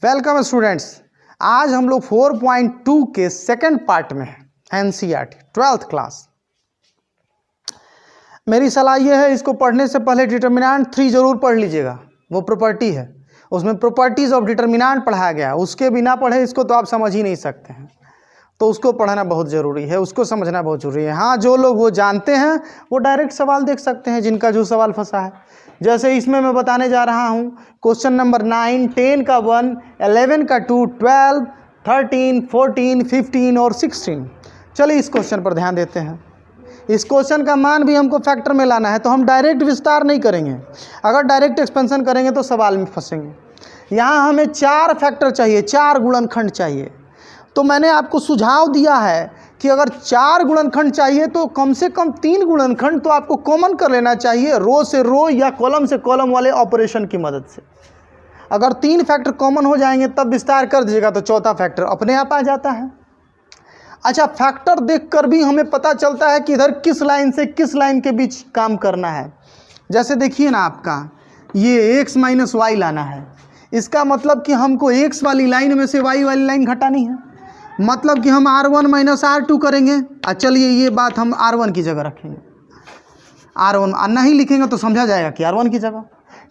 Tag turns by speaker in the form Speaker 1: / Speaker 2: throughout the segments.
Speaker 1: Welcome students. आज हम लोग 4.2 के सेकंड पार्ट में हैं, एनसीईआरटी 12th क्लास। मेरी सलाह यह है, इसको पढ़ने से पहले डिटर्मिनेंट 3 जरूर पढ़ लीजिएगा। वो प्रॉपर्टी है, उसमें प्रॉपर्टीज ऑफ डिटर्मिनेंट पढ़ाया गया है। उसके बिना पढ़े इसको तो आप समझ ही नहीं सकते हैं, तो उसको पढ़ना बहुत ज़रूरी है, उसको समझना बहुत ज़रूरी है। हाँ, जो लोग वो जानते हैं वो डायरेक्ट सवाल देख सकते हैं, जिनका जो सवाल फंसा है। जैसे इसमें मैं बताने जा रहा हूँ क्वेश्चन नंबर 9, 10 का 1, 11 का 2, 12, 13, 14, 15 और 16। चलिए इस क्वेश्चन पर ध्यान देते हैं। इस क्वेश्चन का मान भी हमको फैक्टर में लाना है, तो हम डायरेक्ट विस्तार नहीं करेंगे। अगर डायरेक्ट एक्सपेंशन करेंगे तो सवाल में फंसेंगे। यहाँ हमें 4 फैक्टर चाहिए, 4 गुणनखंड चाहिए। तो मैंने आपको सुझाव दिया है कि अगर 4 गुणनखंड चाहिए तो कम से कम 3 गुणनखंड तो आपको कॉमन कर लेना चाहिए, रो से रो या कॉलम से कॉलम वाले ऑपरेशन की मदद से। अगर 3 फैक्टर कॉमन हो जाएंगे तब विस्तार कर दीजिएगा तो चौथा फैक्टर अपने आप आ जाता है। अच्छा, फैक्टर देखकर भी हमें पता चलता है कि इधर किस लाइन से किस लाइन के बीच काम करना है। जैसे देखिए ना, आपका ये x माइनस वाई लाना है, इसका मतलब कि हमको x वाली लाइन में से y वाली लाइन घटानी है। मतलब कि हम R1 माइनस R2 करेंगे। चलिए ये बात हम R1 की जगह रखेंगे। R1 नहीं लिखेंगे तो समझा जाएगा कि R1 की जगह।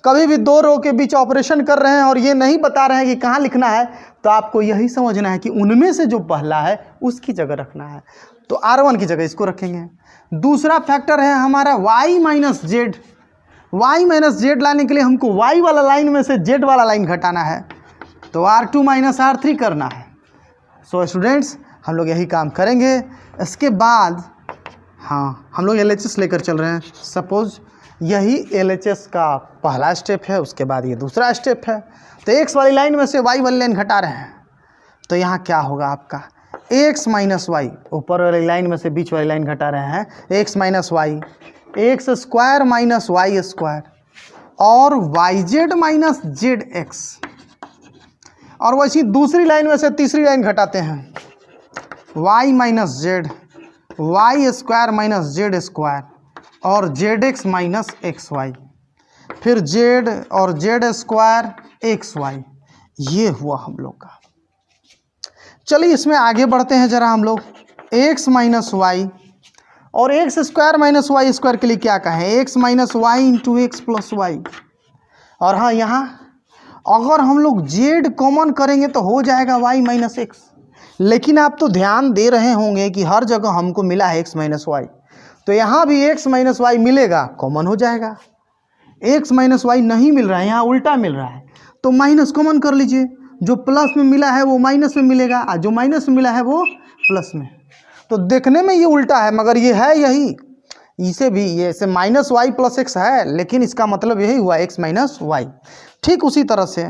Speaker 1: कभी भी 2 रो के बीच ऑपरेशन कर रहे हैं और ये नहीं बता रहे हैं कि कहाँ लिखना है, तो आपको यही समझना है कि उनमें से जो पहला है उसकी जगह रखना है। तो R1 की जगह इसको रखेंगे। दूसरा फैक्टर है हमारा y minus Z. y minus Z लाने के लिए हमको y वाला लाइन में से z वाला लाइन घटाना है, तो R2 माइनस R3 करना है। सो स्टूडेंट्स, हम लोग यही काम करेंगे। इसके बाद हाँ, हम लोग LHS लेकर चल रहे हैं। सपोज यही LHS का पहला स्टेप है, उसके बाद ये दूसरा स्टेप है। तो x वाली लाइन में से y वाली लाइन घटा रहे हैं, तो यहाँ क्या होगा आपका x माइनस वाई। ऊपर वाली लाइन में से बीच वाली लाइन घटा रहे हैं, x minus Y, X square minus Y square और yz माइनस जेड एक्स। और वैसी दूसरी लाइन में से तीसरी लाइन घटाते हैं, y minus z, y square minus z square और z x minus x Y, फिर जेड और जेड स्क्वायर एक्स वाई। ये हुआ हम लोग का। चलिए इसमें आगे बढ़ते हैं जरा हम लोग। x माइनस वाई और X square minus Y square के लिए क्या कहें, x minus Y into X plus Y. और हाँ, यहाँ अगर हम लोग z कॉमन करेंगे तो हो जाएगा y माइनस एक्स। लेकिन आप तो ध्यान दे रहे होंगे कि हर जगह हमको मिला है x माइनस वाई, तो यहाँ भी x माइनस वाई मिलेगा, कॉमन हो जाएगा। x माइनस वाई नहीं मिल रहा है, यहाँ उल्टा मिल रहा है, तो माइनस कॉमन कर लीजिए। जो प्लस में मिला है वो माइनस में मिलेगा और जो माइनस में मिला है वो प्लस में। तो देखने में ये उल्टा है मगर ये है यही। इसे भी ये से माइनस वाई प्लस एक्स है, लेकिन इसका मतलब यही हुआ x माइनस वाई। ठीक उसी तरह से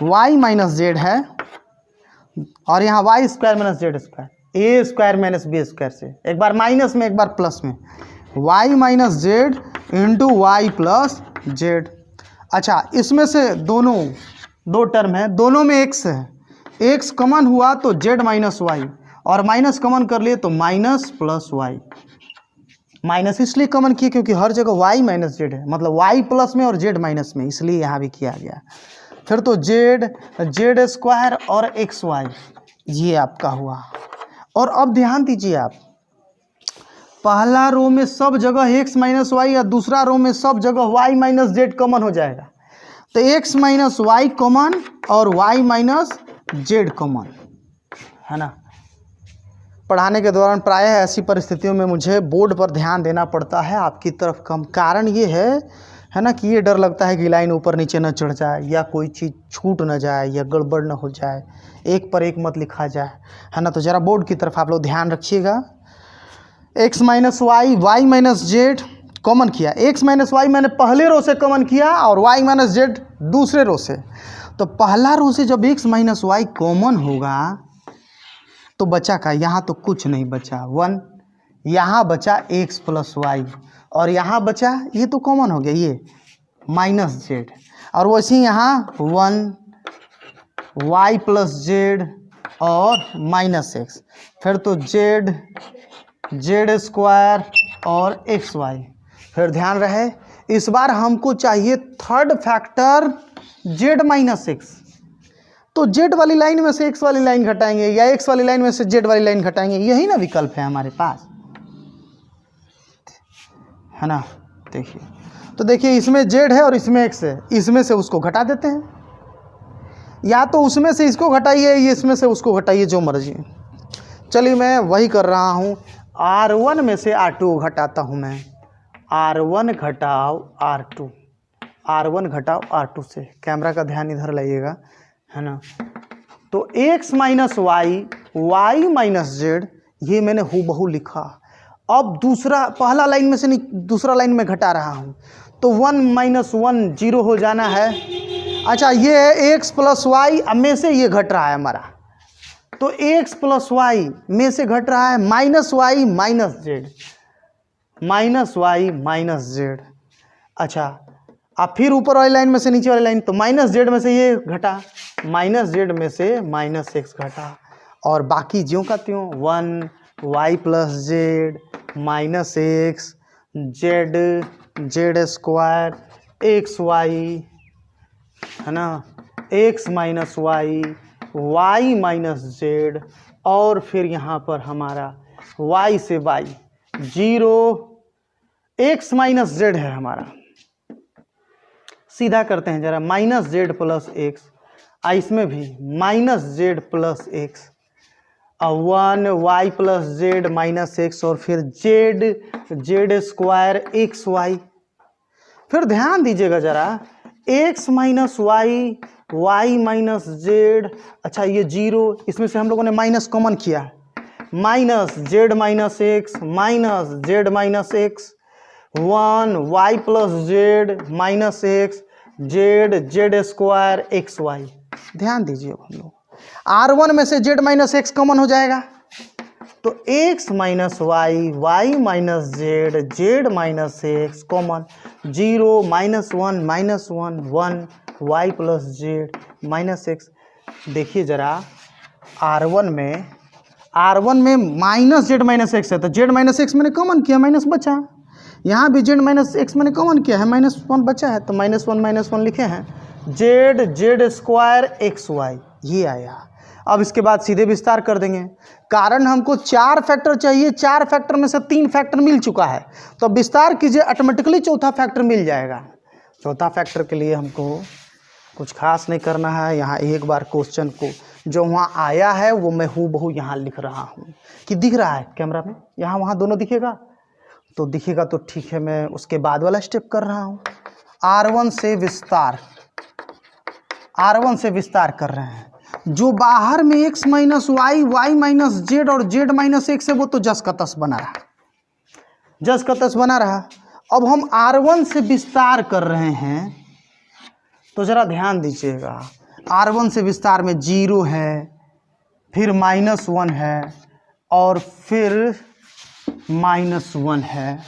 Speaker 1: y माइनस जेड है और यहाँ y square minus z square, a square minus b square से, एक बार माइनस में एक बार प्लस में, y minus z into y plus z. अच्छा, इसमें से दोनों 2 टर्म है, दोनों में x है, x कॉमन हुआ तो z माइनस वाई और माइनस कॉमन कर लिए तो माइनस प्लस वाई। माइनस इसलिए कॉमन किए क्योंकि हर जगह y माइनस जेड है, मतलब y प्लस में और z माइनस में, इसलिए यहाँ भी किया गया। फिर तो जेड स्क्वायर और एक्स वाई, ये आपका हुआ। और अब ध्यान दीजिए आप, पहला रो में सब जगह x माइनस वाई या दूसरा रो में सब जगह y माइनस जेड कॉमन हो जाएगा। तो x माइनस वाई कॉमन और y माइनस जेड कॉमन है ना। पढ़ाने के दौरान प्रायः ऐसी परिस्थितियों में मुझे बोर्ड पर ध्यान देना पड़ता है, आपकी तरफ कम। कारण ये है ना कि ये डर लगता है कि लाइन ऊपर नीचे न चढ़ जाए या कोई चीज़ छूट न जाए या गड़बड़ न हो जाए, एक पर एक मत लिखा जाए, है ना। तो ज़रा बोर्ड की तरफ आप लोग ध्यान रखिएगा। x minus Y, Y minus Z common किया, x माइनस वाई मैंने पहले रो से कॉमन किया और y माइनस जेड दूसरे रो से। तो पहला रो से जब x माइनस वाई कॉमन होगा तो बचा का, यहाँ तो कुछ नहीं बचा 1, यहाँ बचा x प्लस वाई और यहाँ बचा, ये तो कॉमन हो गया, ये माइनस जेड। और वैसे ही यहाँ 1 y प्लस जेड और माइनस एक्स, फिर तो जेड स्क्वायर और एक्स वाई। फिर ध्यान रहे इस बार हमको चाहिए third factor z minus x. तो जेड वाली लाइन में से एक्स वाली लाइन घटाएंगे या एक्स वाली लाइन में से जेड वाली लाइन घटाएंगे, यही ना विकल्प है हमारे पास, है ना। देखिए, तो देखिए इसमें जेड है और इसमें एक्स है, इसमें से उसको घटा देते हैं, या तो उसमें से इसको घटाइए, ये इसमें से उसको घटाइए, जो मर्जी। चलिए मैं वही कर रहा हूँ, R1 में से R2 घटाता हूँ मैं, R1 घटाओ R2, R1 घटाओ R2 से। कैमरा का ध्यान इधर लाइएगा, है ना। तो x minus Y, Y minus Z, ये मैंने हूबहू लिखा। अब दूसरा, पहला लाइन में से नहीं, दूसरा लाइन में घटा रहा हूँ, तो 1 माइनस 1 0 हो जाना है। अच्छा, ये है x प्लस वाई, अब में से ये घट रहा है हमारा, तो x प्लस वाई में से घट रहा है minus Y minus Z, minus Y minus Z. अच्छा, अब फिर ऊपर वाली लाइन में से नीचे वाली लाइन, तो माइनस जेड में से ये घटा, माइनस जेड में से माइनस एक्स घटा, और बाकी ज्यों का त्यों 1 Y plus Z minus X Z, Z square x Y, है ना, X minus Y, Y minus Z, और फिर यहाँ पर हमारा वाई से वाई 0, एक्स माइनस जेड है हमारा। सीधा करते हैं जरा, माइनस जेड प्लस एक्स, इसमें भी minus Z plus X, 1 Y plus Z minus X, और फिर Z, Z square x Y. फिर ध्यान दीजिएगा जरा, X minus Y, Y minus Z, अच्छा ये 0, इसमें से हम लोगों ने माइनस कॉमन किया, minus Z minus X, minus Z minus X, 1 Y plus Z minus X, Z, Z square x Y. ध्यान दीजिए हम लोग, R1 में से जेड माइनस एक्स कॉमन हो जाएगा, तो X minus Y, Y minus Z, Z minus X common, 0 minus 1 minus 1 1 Y plus Z minus X. देखिए जरा, R1 में माइनस जेड माइनस एक्स है, तो जेड माइनस एक्स मैंने कॉमन किया, माइनस बचा। यहाँ भी जेड माइनस एक्स मैंने कॉमन किया है, -1 बचा है, तो -1 लिखे हैं, Z, Z square x Y, ये आया। अब इसके बाद सीधे विस्तार कर देंगे, कारण हमको 4 फैक्टर चाहिए, 4 फैक्टर में से 3 फैक्टर मिल चुका है, तो विस्तार कीजिए, ऑटोमेटिकली चौथा फैक्टर मिल जाएगा। चौथा फैक्टर के लिए हमको कुछ खास नहीं करना है, यहाँ एक बार क्वेश्चन को जो वहाँ आया है वो मैं हूबहू यहाँ लिख रहा हूँ। कि दिख रहा है कैमरा में, यहाँ वहाँ दोनों दिखेगा, तो दिखेगा तो ठीक है, मैं उसके बाद वाला स्टेप कर रहा हूँ। R1 से विस्तार, R1 से विस्तार कर रहे हैं, जो बाहर में x minus Y, Y minus Z और जेड माइनस एक्स है, वो तो जस का तस बना रहा, जस का तस बना रहा। अब हम R1 से विस्तार कर रहे हैं, तो ज़रा ध्यान दीजिएगा, R1 से विस्तार में 0 है, फिर -1 है, और फिर -1 है,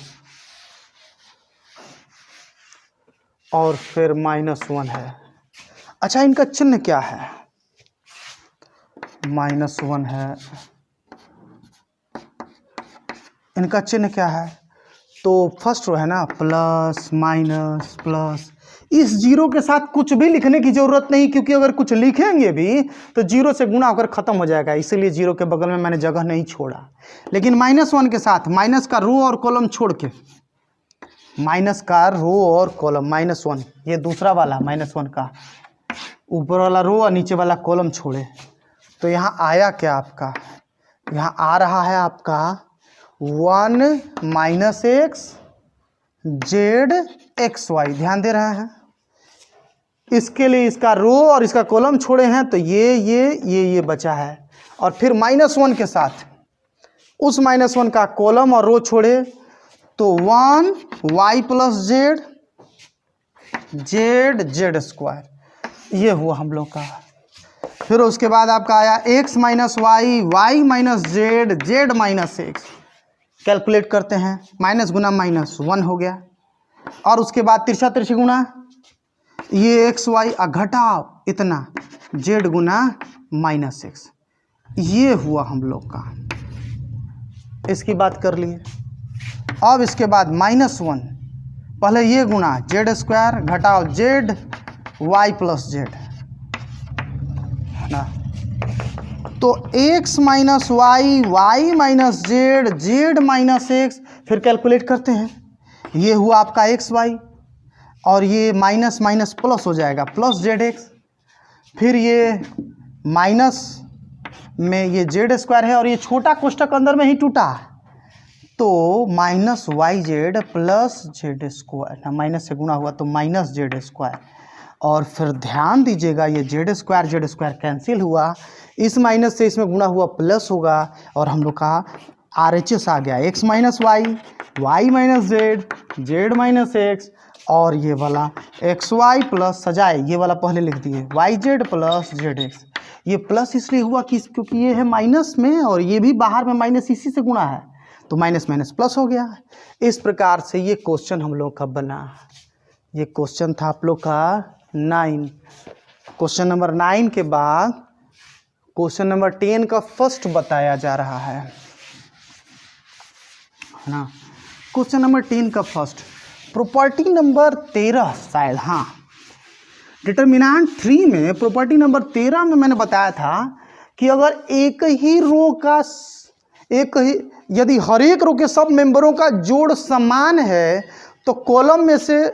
Speaker 1: और फिर -1 है। अच्छा, इनका चिन्ह क्या है? -1 है, इनका चिन्ह क्या है? तो फर्स्ट रो है ना, प्लस माइनस प्लस। इस 0 के साथ कुछ भी लिखने की ज़रूरत नहीं, क्योंकि अगर कुछ लिखेंगे भी तो 0 से गुणा होकर ख़त्म हो जाएगा, इसीलिए 0 के बगल में मैंने जगह नहीं छोड़ा। लेकिन -1 के साथ माइनस का रो और कॉलम छोड़ के, माइनस का रो और कॉलम, -1, ये दूसरा वाला -1 का ऊपर वाला रो और नीचे वाला कॉलम छोड़े, तो यहाँ आया क्या आपका? यहाँ आ रहा है आपका 1 minus X Z X Y. ध्यान दे रहे हैं, इसके लिए इसका रो और इसका कॉलम छोड़े हैं, तो ये बचा है, और फिर -1 के साथ उस -1 का कॉलम और रो छोड़े, तो 1 Y plus Z, Z, Z square, ये हुआ हम लोग का। फिर उसके बाद आपका आया x minus Y, Y minus Z, Z minus X. Calculate करते हैं, माइनस गुना -1 हो गया, और उसके बाद तिरछा तिरछी गुणा, ये एक्स वाई घटाओ इतना, जेड गुना -x, ये हुआ हम लोग का। इसकी बात कर लिए। अब इसके बाद -1, पहले ये गुणा जेड स्क्वायर घटाओ जेड वाई प्लस जेड, ना। तो x minus Y, Y minus Z, Z minus X, फिर कैलकुलेट करते हैं। ये हुआ आपका एक्स वाई और ये माइनस माइनस प्लस हो जाएगा, प्लस जेड एक्स। फिर ये माइनस में ये जेड स्क्वायर है और ये छोटा कोष्टक अंदर में ही टूटा, तो minus Y Z plus Z square ना, माइनस से गुणा हुआ तो माइनस जेड स्क्वायर। और फिर ध्यान दीजिएगा ये जेड स्क्वायर कैंसिल हुआ, इस माइनस से इसमें गुणा हुआ प्लस होगा और हम लोग का RHS आ गया, X minus Y, Y minus Z, Z minus X, और ये वाला एक्स वाई प्लस, सजाए ये वाला पहले लिख दिए, Y Z plus Z X. ये प्लस इसलिए हुआ कि क्योंकि ये है माइनस में और ये भी बाहर में माइनस इसी से गुणा है, तो माइनस माइनस प्लस हो गया। इस प्रकार से ये क्वेश्चन हम लोग का बना। ये क्वेश्चन था आप लोग का 9। क्वेश्चन नंबर 9 के बाद क्वेश्चन नंबर 10 का फर्स्ट बताया जा रहा है ना। क्वेश्चन नंबर 10 का फर्स्ट, प्रॉपर्टी नंबर 13 शायद, हाँ, डिटर्मिनेंट 3 में प्रॉपर्टी नंबर 13 में मैंने बताया था कि अगर एक ही रो का यदि हर एक रो के सब मेंबरों का जोड़ समान है तो कॉलम में से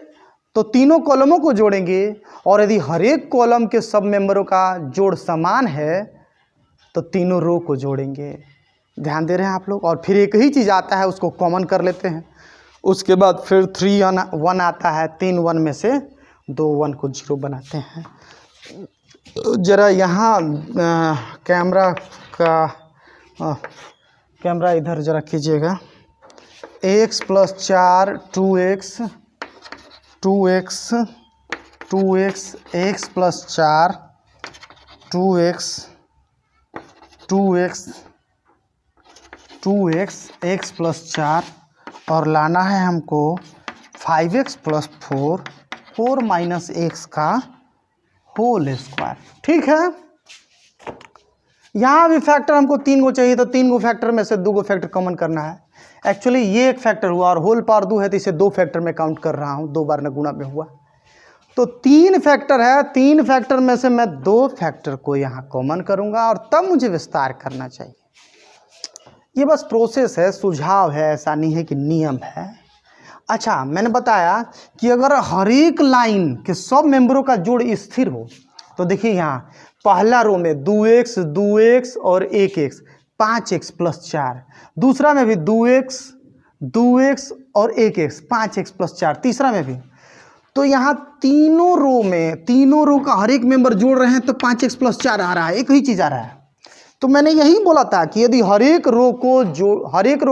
Speaker 1: तो तीनों कॉलमों को जोड़ेंगे, और यदि हर एक कॉलम के सब मेंबरों का जोड़ समान है तो तीनों रो को जोड़ेंगे। ध्यान दे रहे हैं आप लोग। और फिर एक ही चीज़ आता है, उसको कॉमन कर लेते हैं। उसके बाद फिर 3 1 आता है, 3 1 में से 2 1 को 0 बनाते हैं। ज़रा यहाँ कैमरा इधर ज़रा कीजिएगा। x plus 4 2x 2x x plus 4 2x x plus 4, और लाना है हमको 5x प्लस 4 माइनस x का होल स्क्वायर। ठीक है, यहाँ भी फैक्टर हमको 3 गो चाहिए, तो 3 गो फैक्टर में से 2 गो फैक्टर कॉमन करना है। एक्चुअली ये एक फैक्टर हुआ और होल पावर 2 है, तो इसे 2 फैक्टर में काउंट कर रहा हूँ, 2 बार न गुणा में हुआ, तो 3 फैक्टर है। 3 फैक्टर में से मैं 2 फैक्टर को यहाँ कॉमन करूँगा और तब मुझे विस्तार करना चाहिए। ये बस प्रोसेस है, सुझाव है, ऐसा नहीं है कि नियम है। अच्छा, मैंने बताया कि अगर हर एक लाइन के सब मेंबरों का जोड़ स्थिर हो, तो देखिए यहाँ पहला रो में 2x और 1x 5x प्लस 4, दूसरा में भी 2x और 1x 5x प्लस 4, तीसरा में भी। तो यहाँ तीनों रो का हर एक मेंबर जोड़ रहे हैं तो 5x प्लस 4 आ रहा है, एक ही चीज़ आ रहा है। तो मैंने यही बोला था कि यदि हर एक रो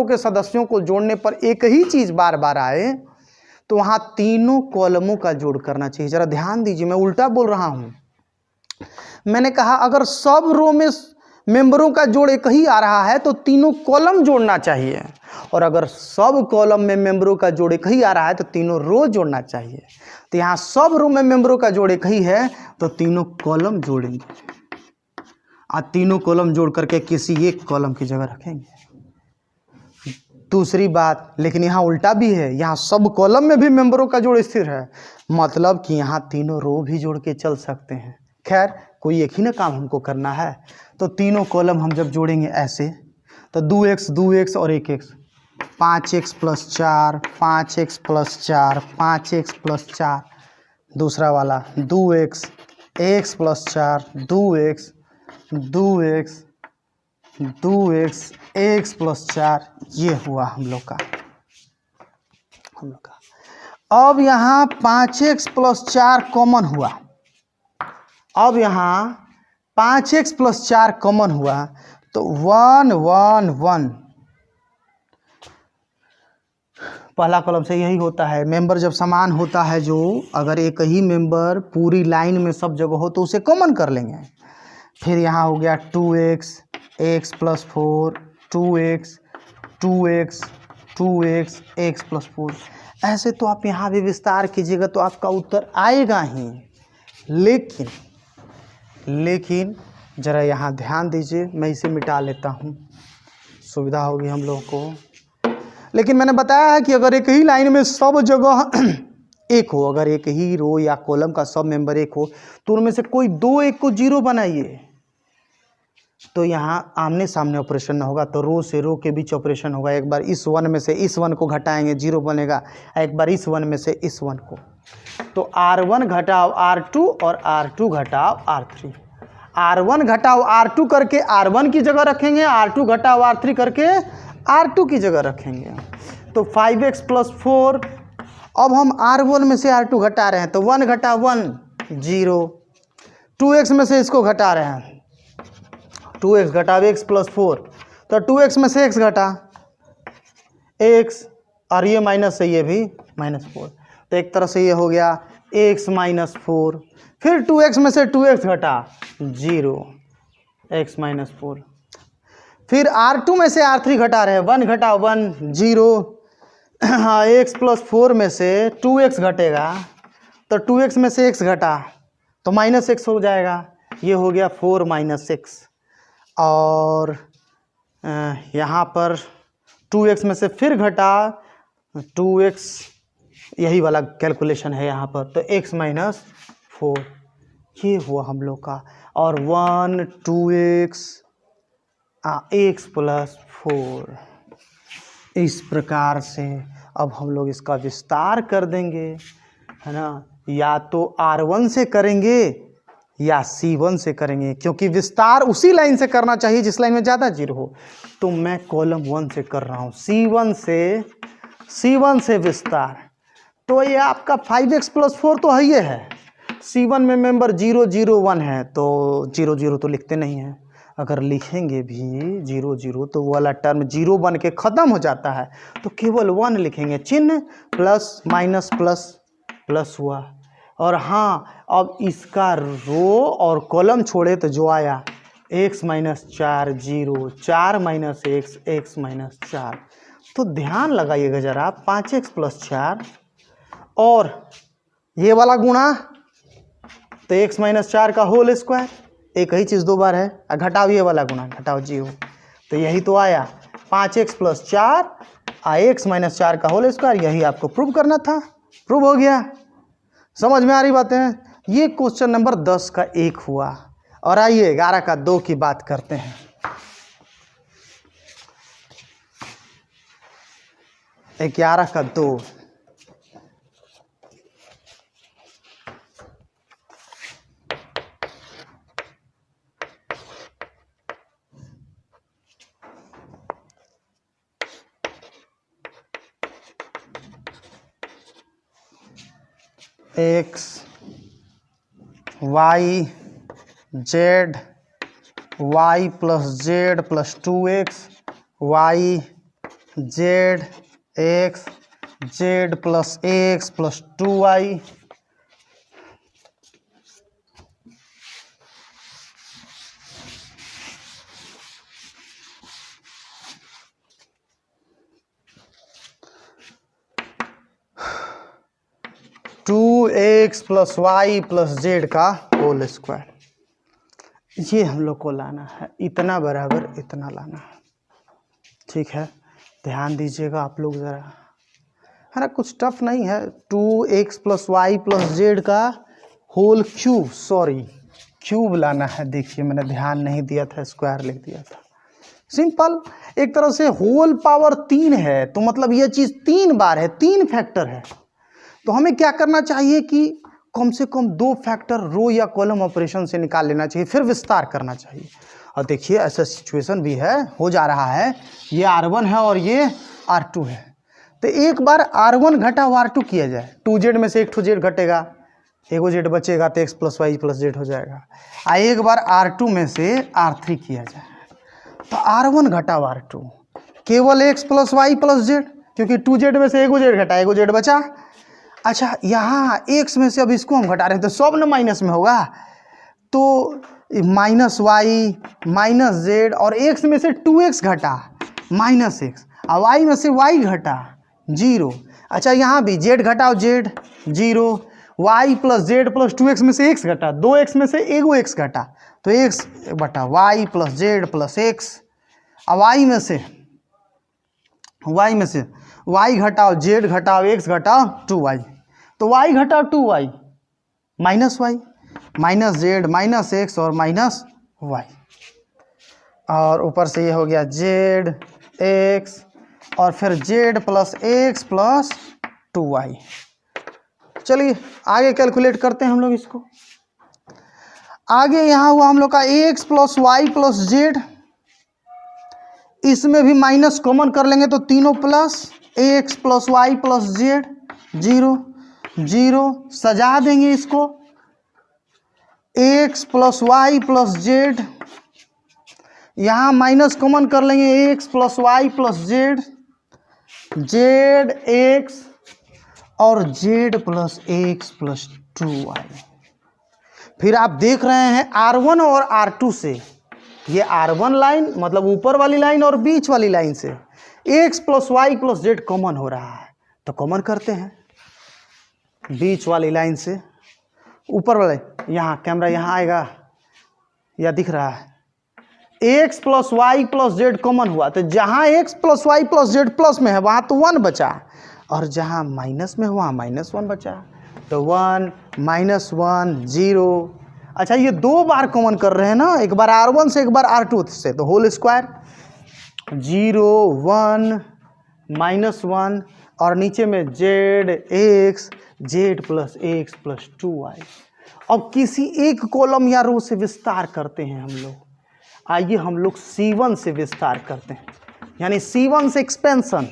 Speaker 1: के सदस्यों को जोड़ने पर एक ही चीज़ बार बार आए तो वहाँ तीनों कॉलमों का जोड़ करना चाहिए। ज़रा ध्यान दीजिए, मैं उल्टा बोल रहा हूँ। मैंने कहा अगर सब रो में मेंबरों का जोड़ एक ही आ रहा है तो तीनों कॉलम जोड़ना चाहिए, और अगर सब कॉलम में मेंबरों का जोड़ एक ही आ रहा है तो तीनों रो जोड़ना चाहिए। तो यहाँ सब रो में मेंबरों का जोड़ एक ही है तो तीनों कॉलम जोड़ेंगे, और तीनों कॉलम जोड़ करके किसी एक कॉलम की जगह रखेंगे। दूसरी बात, लेकिन यहाँ उल्टा भी है, यहाँ सब कॉलम में भी मेंबरों का जोड़ स्थिर है, मतलब कि यहाँ तीनों रो भी जोड़ के चल सकते हैं। खैर, कोई एक ही ना काम हमको करना है, तो तीनों कॉलम हम जब जोड़ेंगे ऐसे, तो 2x और 1x 5x plus 4 5x plus 4 5x plus 4, दूसरा वाला 2x x plus 4 2x x plus 4, ये हुआ हम लोग का। अब यहाँ 5x प्लस 4 कॉमन हुआ, अब यहाँ 5x प्लस 4 कॉमन हुआ तो 1 1 1, पहला कॉलम से यही होता है। मेंबर जब समान होता है, जो अगर एक ही मेंबर पूरी लाइन में सब जगह हो तो उसे कॉमन कर लेंगे। फिर यहाँ हो गया 2x x plus 4 2x x plus 4। ऐसे तो आप यहाँ भी विस्तार कीजिएगा तो आपका उत्तर आएगा ही, लेकिन ज़रा यहाँ ध्यान दीजिए, मैं इसे मिटा लेता हूँ, सुविधा होगी हम लोगों को। लेकिन मैंने बताया है कि अगर एक ही लाइन में सब जगह एक हो, अगर एक ही रो या कॉलम का सब मेंबर एक हो, तो उनमें से कोई 2 1 को 0 बनाइए, तो यहाँ आमने सामने ऑपरेशन ना होगा, तो रो से रो के बीच ऑपरेशन होगा। एक बार इस 1 में से इस 1 को घटाएंगे 0 बनेगा, एक बार इस 1 में से इस 1 को, तो R1 घटाओ R2 और R2 घटाओ R3। R1 घटाओ R2 करके R1 की जगह रखेंगे, R2 घटाओ R3 करके R2 की जगह रखेंगे। तो 5x + 4, अब हम R1 में से R2 घटा रहे हैं, तो 1 घटा 1 0, 2x में से इसको घटा रहे हैं, 2x घटा x + 4, तो 2x में से x घटा x, और ये माइनस है, ये भी -4, तो एक तरह से ये हो गया x - 4। फिर 2x में से 2x घटा 0, x - 4। फिर R2 में से R3 घटा रहे हैं, 1 घटा 1 0, हाँ x + 4 में से 2x घटेगा, तो 2x में से x घटा तो -x हो जाएगा, ये हो गया 4 - x। और यहाँ पर 2x में से फिर घटा 2x, यही वाला कैलकुलेशन है यहाँ पर, तो x - 4 ये हुआ हम लोग का। और 1 2x x + 4, इस प्रकार से अब हम लोग इसका विस्तार कर देंगे, है ना। या तो R1 से करेंगे या C1 से करेंगे, क्योंकि विस्तार उसी लाइन से करना चाहिए जिस लाइन में ज़्यादा जीरो हो। तो मैं कॉलम 1 से कर रहा हूँ, C1 से विस्तार। तो ये आपका 5x + 4 तो है ही है, C1 में मेंबर 0 0 1 है, तो 0 0 तो लिखते नहीं हैं। अगर लिखेंगे भी 0 0 तो वाला टर्म 0 बन के ख़त्म हो जाता है, तो केवल 1 लिखेंगे, चिन्ह प्लस माइनस प्लस हुआ। और हाँ, अब इसका रो और कॉलम छोड़े तो जो आया x - 4 0, 4 - x x - 4। तो ध्यान लगाइएगा ज़रा, 5x + 4 और ये वाला गुणा, तो x - 4 का होल स्क्वायर, एक ही चीज़ दो बार है, घटाओ ये वाला गुणा, घटाओ 0, तो यही तो आया 5x + 4 x - 4 का होल स्क्वायर। यही आपको प्रूव करना था, प्रूव हो गया। समझ में आ रही बातें? ये क्वेश्चन नंबर 10 का 1 हुआ। और आइए 11 का 2 की बात करते हैं। ग्यारह का 2, x y z y + z + 2x y z x z + x + 2y, two X + y + z का होल स्क्वायर। ये हम लोग को लाना है, इतना बराबर इतना लाना है, ठीक है। ध्यान दीजिएगा आप लोग ज़रा, है ना, कुछ टफ नहीं है। 2x + y + z का होल क्यूब, सॉरी क्यूब लाना है। देखिए मैंने ध्यान नहीं दिया था, स्क्वायर लिख दिया था। सिंपल, एक तरह से होल पावर 3 है, तो मतलब ये चीज़ 3 बार है, 3 फैक्टर है। तो हमें क्या करना चाहिए कि कम से कम 2 फैक्टर रो या कॉलम ऑपरेशन से निकाल लेना चाहिए, फिर विस्तार करना चाहिए। और देखिए ऐसा सिचुएशन भी है, हो जा रहा है, ये R1 है और ये R2 है। तो एक बार R1 घटा R2 किया जाए, 2z में से एक z घटेगा, एगो z बचेगा, तो x + y + z हो जाएगा। एक बार R2 में से R3 किया जाए, तो R1 घटा R2 केवल x + y + z, क्योंकि 2z में से एगो z घटा, एगो z बचा। अच्छा, यहाँ x में से अब इसको हम घटा रहे हैं, तो सब ना माइनस में होगा, तो -y -z, और x में से 2x घटा -x, और y में से y घटा 0। अच्छा, यहाँ भी z घटाओ z 0, y + z + 2x में से x घटा, 2x में से एगो x घटा, तो x बटा y + z + x, और y में से y घटाओ z घटाओ x घटाओ 2y, तो y घटाओ 2y -y -z -x और -y। और ऊपर से ये हो गया जेड एक्स और फिर Z plus x plus 2y। चलिए आगे कैलकुलेट करते हैं हम लोग इसको। आगे यहाँ हुआ हम लोग का x plus Y plus z, इसमें भी माइनस कॉमन कर लेंगे तो तीनों plus x plus Y plus z, 0 0 सजा देंगे इसको, x plus Y plus z, यहाँ माइनस कॉमन कर लेंगे x plus Y plus Z, z x और z plus x plus 2y। फिर आप देख रहे हैं R1 और R2 से, ये R1 लाइन मतलब ऊपर वाली लाइन और बीच वाली लाइन से X plus Y plus Z common हो रहा है, तो कॉमन करते हैं बीच वाली लाइन से ऊपर वाले। यहाँ कैमरा यहाँ आएगा या दिख रहा है, X plus Y plus Z common हुआ तो जहाँ X plus Y plus Z plus में है वहाँ तो 1 बचा, और जहाँ माइनस में हुआ -1 बचा, तो 1 -1 0। अच्छा ये 2 बार कॉमन कर रहे हैं ना, एक बार R1 से एक बार R2 से, तो होल स्क्वायर 0 1 -1 और नीचे में Z x Z plus x plus 2y। अब किसी एक कॉलम या रो से विस्तार करते हैं हम लोग। आइए हम लोग C1 से विस्तार करते हैं, यानी C1 से एक्सपेंशन।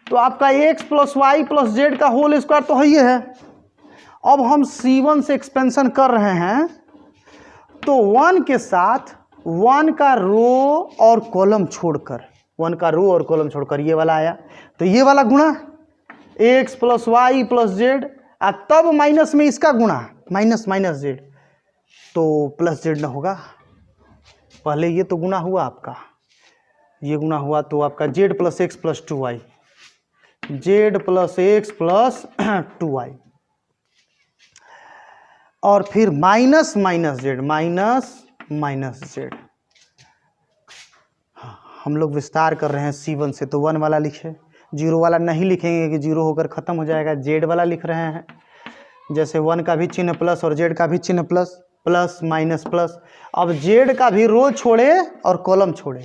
Speaker 1: तो आपका X plus Y plus Z का होल स्क्वायर तो ही है। अब हम C1 से एक्सपेंशन कर रहे हैं तो 1 के साथ 1 का रो और कॉलम छोड़कर, 1 का रो और कॉलम छोड़कर ये वाला आया, तो ये वाला गुणा X plus Y plus Z, तब माइनस में इसका गुणा माइनस माइनस जेड, तो प्लस जेड ना होगा। पहले ये तो गुणा हुआ आपका, ये गुणा हुआ तो आपका Z plus x plus 2y, Z plus x plus 2y, और फिर minus minus Z minus minus Z. हम लोग विस्तार कर रहे हैं C1 से, तो 1 वाला लिखे, 0 वाला नहीं लिखेंगे कि 0 होकर ख़त्म हो जाएगा। जेड वाला लिख रहे हैं, जैसे 1 का भी चिन्ह प्लस और जेड का भी चिन्ह प्लस, प्लस माइनस प्लस। अब जेड का भी रो छोड़े और कॉलम छोड़े,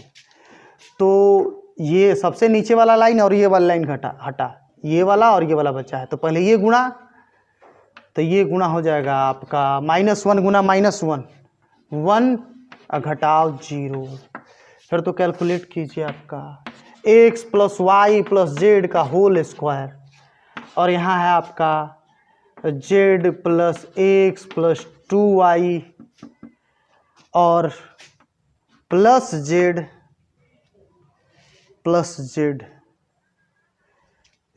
Speaker 1: तो ये सबसे नीचे वाला लाइन और ये वाला लाइन हटा, ये वाला और ये वाला बचा है, तो पहले ये गुणा, तो ये गुणा हो जाएगा आपका -1 गुना -1, 1 घटाओ 0। फिर तो कैलकुलेट कीजिए आपका X plus Y plus Z का होल स्क्वायर, और यहाँ है आपका Z plus x plus 2y और plus Z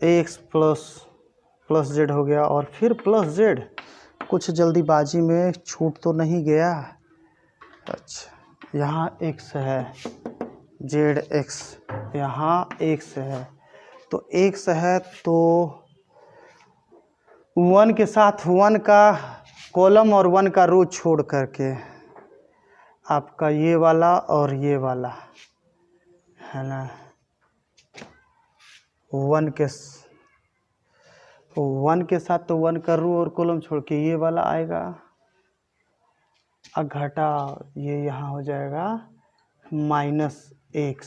Speaker 1: x plus Z हो गया, और फिर प्लस जेड। कुछ जल्दीबाजी में छूट तो नहीं गया? अच्छा यहाँ x है, जेड एक्स यहाँ x है, तो x है तो 1 के साथ 1 का कॉलम और 1 का रो छोड़ करके आपका ये वाला और ये वाला है ना, 1 के साथ तो 1 का रो और कॉलम छोड़ के ये वाला आएगा, घटा ये यहाँ हो जाएगा -x,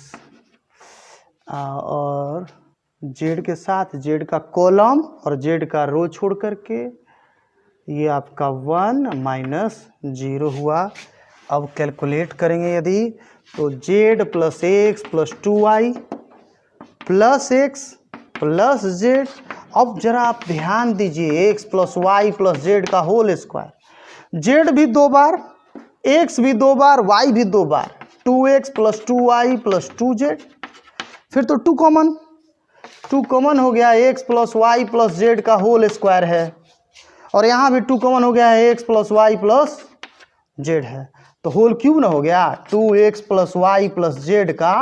Speaker 1: और जेड के साथ जेड का कॉलम और जेड का रो छोड़ करके ये आपका 1 -0 हुआ। अब कैलकुलेट करेंगे यदि, तो Z plus x plus 2y plus x plus Z. अब जरा आप ध्यान दीजिए, X plus Y plus Z का होल स्क्वायर, जेड भी 2 बार, एक्स भी 2 बार, वाई भी 2 बार, 2x plus 2y plus 2z। फिर तो 2 कॉमन हो गया, X plus Y plus Z का होल स्क्वायर है, और यहाँ भी 2 कॉमन हो गया है, X plus Y plus Z है, तो होल क्यूब ना हो गया, 2x plus Y plus Z का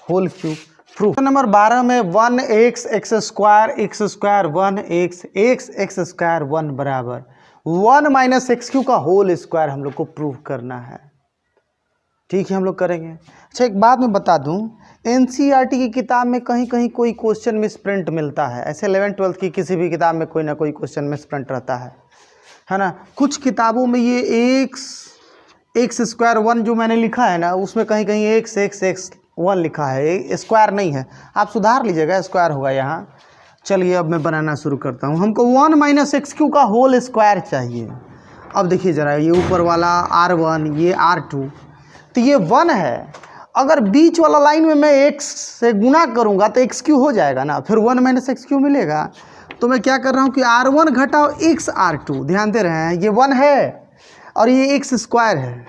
Speaker 1: होल क्यूब। प्रूफ नंबर 12 में 1x x square 1x x square 1 बराबर 1 - x³ का होल स्क्वायर हम लोग को प्रूव करना है। ठीक है, हम लोग करेंगे। अच्छा एक बात मैं बता दूं, NCERT की किताब में कहीं कहीं कोई क्वेश्चन मिस प्रिंट मिलता है, ऐसे 11th-12th की किसी भी किताब में कोई ना कोई क्वेश्चन मिस प्रिंट रहता है ना। कुछ किताबों में ये एक्स स्क्वायर 1 जो मैंने लिखा है ना, उसमें कहीं कहीं एक्स एक्स एक्स 1 लिखा है, स्क्वायर नहीं है, आप सुधार लीजिएगा, स्क्वायर होगा यहाँ। चलिए अब मैं बनाना शुरू करता हूँ। हमको 1 माइनस एक्स क्यू का होल स्क्वायर चाहिए। अब देखिए ज़रा, ये ऊपर वाला R1, ये R2, तो ये 1 है। अगर बीच वाला लाइन में मैं x से गुना करूँगा तो एक्स क्यू हो जाएगा ना, फिर 1 माइनस एक्स क्यू मिलेगा। तो मैं क्या कर रहा हूँ कि R1 घटाओ x R2, ध्यान दे रहे हैं, ये 1 है और ये एक्स स्क्वायर है,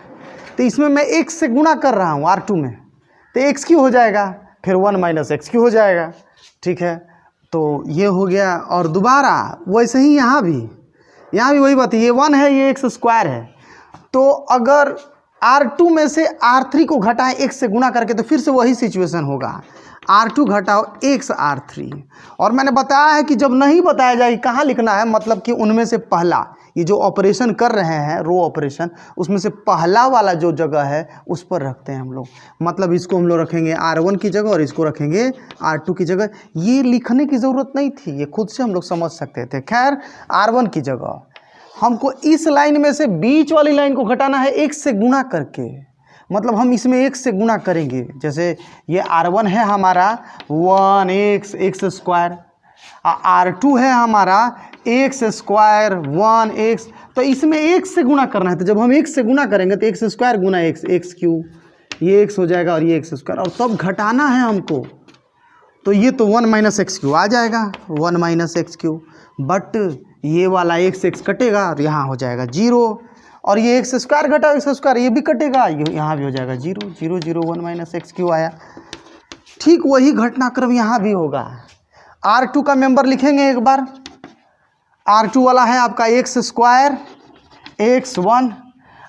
Speaker 1: तो इसमें मैं x से गुना कर रहा हूँ R2 में, तो एक्स क्यू हो जाएगा, फिर 1 माइनस एक्स क्यू हो जाएगा। ठीक है, तो ये हो गया। और दोबारा वैसे ही यहाँ भी वही बात है, ये 1 है, ये एक्स स्क्वायर है। तो अगर R2 में से R3 को घटाएं x से गुना करके, तो फिर से वही सिचुएशन होगा, R2 घटाओ x R3। और मैंने बताया है कि जब नहीं बताया जाए कहाँ लिखना है, मतलब कि उनमें से पहला, ये जो ऑपरेशन कर रहे हैं रो ऑपरेशन, उसमें से पहला वाला जो जगह है उस पर रखते हैं हम लोग। मतलब इसको हम लोग रखेंगे R1 की जगह और इसको रखेंगे R2 की जगह। ये लिखने की ज़रूरत नहीं थी, ये खुद से हम लोग समझ सकते थे। खैर, R1 की जगह हमको इस लाइन में से बीच वाली लाइन को घटाना है x से गुना करके, मतलब हम इसमें x से गुना करेंगे। जैसे ये R1 है हमारा 1x एक्स स्क्वायर, R2 है हमारा एक्स स्क्वायर 1x, तो इसमें x से गुना करना है। तो जब हम x से गुना करेंगे तो एक्स स्क्वायर गुना x, एक्स क्यू, ये x हो जाएगा और ये एक्स स्क्वायर, और तब घटाना है हमको। तो ये तो 1 माइनस एक्स क्यू आ जाएगा, 1 माइनस एक्स क्यू, बट ये वाला x x कटेगा और यहाँ हो जाएगा 0, और ये एक्स स्क्वायर घटा एक्स स्क्वायर, ये भी कटेगा, ये यहाँ भी हो जाएगा 0 0 0, 1 माइनस एक्स क्यू आया। ठीक वही घटनाक्रम यहाँ भी होगा। R2 का मेंबर लिखेंगे एक बार। R2 वाला है आपका एक्स स्क्वायर x1।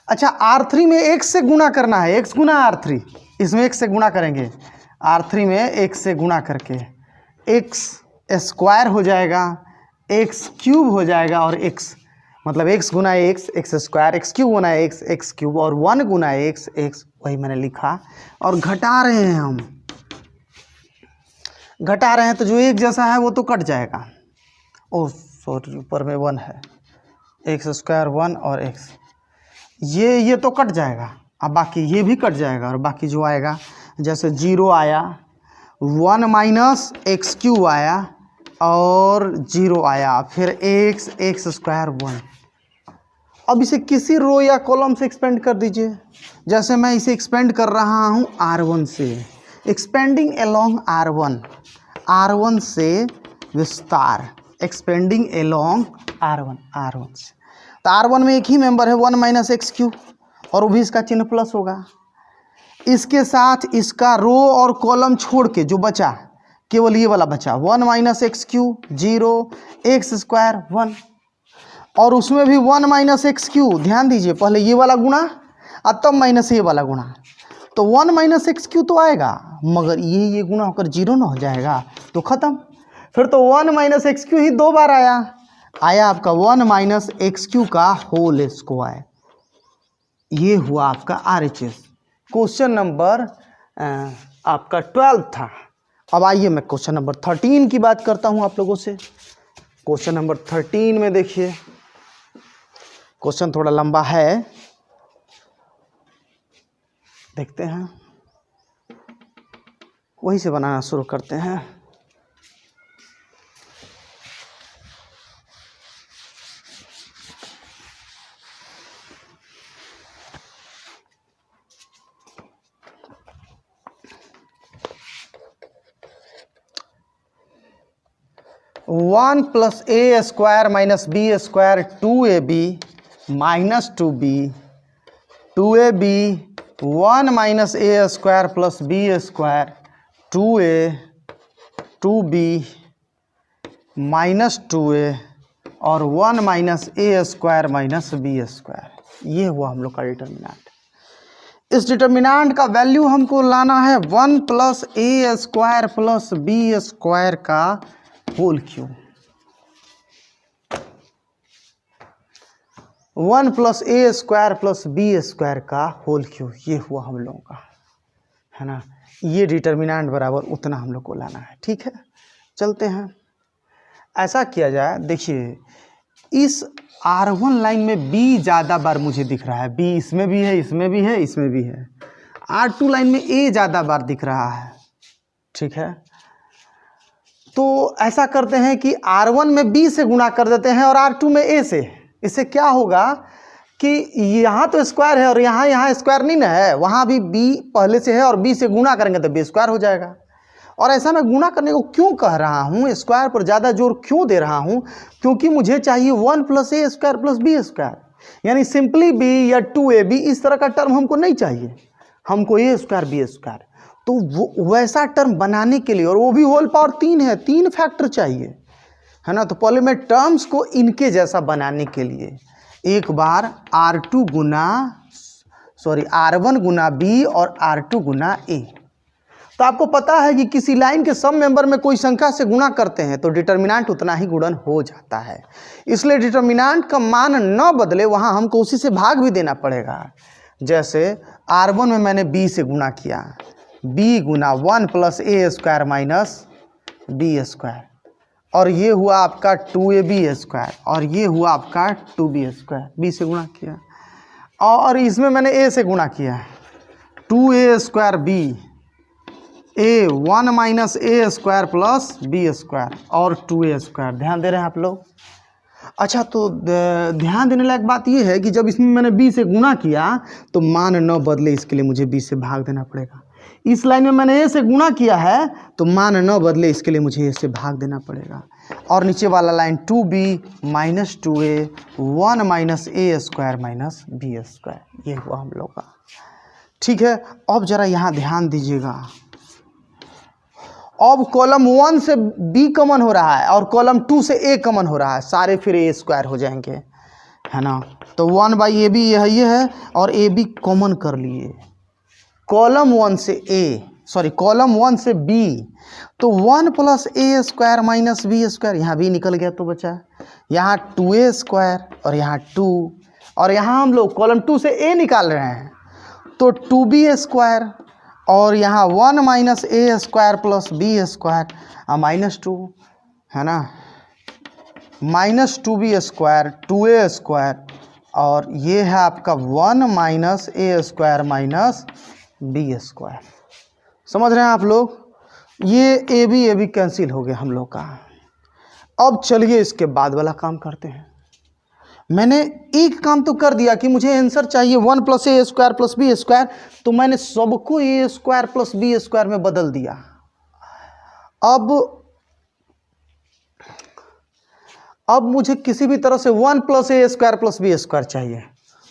Speaker 1: अच्छा, R3 में x से गुना करना है, x गुना R3, इसमें x से गुना करेंगे, R3 में x से गुना करके x स्क्वायर हो जाएगा, एक्स क्यूब हो जाएगा, और x मतलब x गुना x, x square, x cube गुना एक्स, एक्स क्यूब, और 1 गुना एक्स, एक्स, वही मैंने लिखा। और घटा रहे हैं हम, घटा रहे हैं तो जो एक जैसा है वो तो कट जाएगा। ओह सॉरी, ऊपर में 1 है, एक्स स्क्वायर 1 और x, ये तो कट जाएगा। अब बाकी ये भी कट जाएगा, और बाकी जो आएगा, जैसे 0 आया, 1 माइनस एक्स क्यू आया और 0 आया, फिर एक्स, एक्स स्क्वायर 1। अब इसे किसी रो या कॉलम से एक्सपेंड कर दीजिए। जैसे मैं इसे एक्सपेंड कर रहा हूँ R1 से, एक्सपेंडिंग एलोंग R1, R1 से विस्तार, एक्सपेंडिंग एलोंग R1 से। तो R1 में एक ही मेंबर है 1 माइनस एक्स क्यू, और वो भी इसका चिन्ह प्लस होगा। इसके साथ इसका रो और कॉलम छोड़ के जो बचा, केवल ये वाला बचा, 1 minus x Q 0, x square 1, और उसमें भी 1 माइनस एक्स क्यू। ध्यान दीजिए, पहले ये वाला गुणा और तब माइनस ये वाला गुणा, तो 1 माइनस एक्स क्यू तो आएगा, मगर ये गुणा होकर 0 ना हो जाएगा तो ख़त्म। फिर तो 1 माइनस एक्स क्यू ही 2 बार आया आपका 1 माइनस एक्स क्यू का होल स्क्वायर। ये हुआ आपका RHS। क्वेश्चन नंबर आपका 12 था। अब आइए मैं क्वेश्चन नंबर 13 की बात करता हूँ आप लोगों से। क्वेश्चन नंबर 13 में देखिए, क्वेश्चन थोड़ा लंबा है, देखते हैं, वहीं से बनाना शुरू करते हैं। One plus a square minus b square 2ab minus 2b, 2ab 1 minus a square plus b square 2a, 2b minus 2a, और 1 minus a square minus b square. ये हुआ हम लोग का डिटर्मिनेंट। इस डिटर्मिनेंट का वैल्यू हमको लाना है 1 plus a square plus b square का whole cube. 1 plus a square plus b square का होल क्यूब, ये हुआ हम लोगों का, है ना। ये डिटर्मिनेंट बराबर उतना हम लोग को लाना है। ठीक है, चलते हैं। ऐसा किया जाए, देखिए इस R1 लाइन में B ज़्यादा बार मुझे दिख रहा है, B इसमें भी है, इसमें भी है, इसमें भी है। R2 लाइन में A ज़्यादा बार दिख रहा है, ठीक है। तो ऐसा करते हैं कि R1 में B से गुणा कर देते हैं और R2 में A से। इससे क्या होगा कि यहाँ तो स्क्वायर है और यहाँ स्क्वायर नहीं ना है, वहाँ भी B पहले से है और B से गुणा करेंगे तो B स्क्वायर हो जाएगा। और ऐसा मैं गुणा करने को क्यों कह रहा हूँ, स्क्वायर पर ज़्यादा जोर क्यों दे रहा हूँ, क्योंकि मुझे चाहिए 1 + a² + b², यानी सिंपली b या 2ab इस तरह का टर्म हमको नहीं चाहिए, हमको a² b²। तो वो वैसा टर्म बनाने के लिए, और वो भी होल पावर 3 है, 3 फैक्टर चाहिए, है ना। तो पहले मैं टर्म्स को इनके जैसा बनाने के लिए एक बार R1 गुना b और R2 गुना a। तो आपको पता है कि किसी लाइन के सब मेंबर में कोई संख्या से गुणा करते हैं तो डिटर्मिनेंट उतना ही गुणन हो जाता है, इसलिए डिटर्मिनेंट का मान न बदले, वहाँ हमको उसी से भाग भी देना पड़ेगा। जैसे R1 में मैंने b से गुणा किया, b गुना 1 + a² - b², और ये हुआ आपका 2ab² और ये हुआ आपका 2b², b से गुणा किया। और इसमें मैंने a से गुणा किया, 2a² b, 1 - a² + b² और 2a²। ध्यान दे रहे हैं आप लोग? अच्छा, तो ध्यान देने लायक बात यह है कि जब इसमें मैंने b से गुणा किया तो मान न बदले, इसके लिए मुझे b से भाग देना पड़ेगा। इस लाइन में मैंने a से गुणा किया है तो मान न बदले, इसके लिए मुझे a से भाग देना पड़ेगा। और नीचे वाला line 2b - 2a, 1 - a² - b², ये हुआ हम लोग का, ठीक है। अब जरा यहाँ ध्यान दीजिएगा, अब कॉलम 1 से b कॉमन हो रहा है और कॉलम 2 से a कॉमन हो रहा है, सारे फिर a² हो जाएंगे, है ना। तो 1/ab ये है और ab कॉमन कर लिए। कॉलम 1 से b, तो 1 + a² - b², यहाँ b निकल गया तो बचा यहाँ 2a² और यहाँ 2, और यहाँ हम लोग कॉलम 2 से a निकाल रहे हैं तो 2b² और यहाँ 1 - a² + b² -2, है ना, -2b², 2a² और ये है आपका 1 - a² - b²। समझ रहे हैं आप लोग? ये ab कैंसिल हो गया हम लोग का। अब चलिए इसके बाद वाला काम करते हैं। मैंने एक काम तो कर दिया कि मुझे आंसर चाहिए 1 + a² + b², तो मैंने सबको a² + b² में बदल दिया। अब मुझे किसी भी तरह से 1 + a² + b² चाहिए।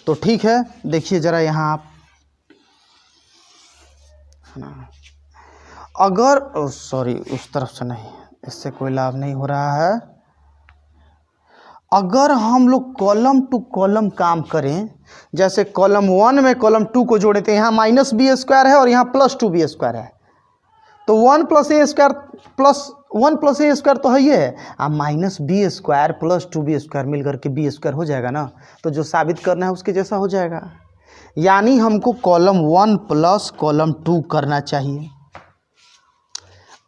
Speaker 1: तो ठीक है, देखिए ज़रा यहाँ आप, अगर सॉरी उस तरफ से नहीं, इससे कोई लाभ नहीं हो रहा है। अगर हम लोग कॉलम टू कॉलम काम करें, जैसे कॉलम 1 में कॉलम 2 को जोड़े थे, यहाँ -b² है और यहाँ +2b² है, तो 1 + a² तो है ये है, -b² + 2b² मिल करके b² हो जाएगा ना, तो जो साबित करना है उसके जैसा हो जाएगा। यानी हमको कॉलम 1 + कॉलम 2 करना चाहिए।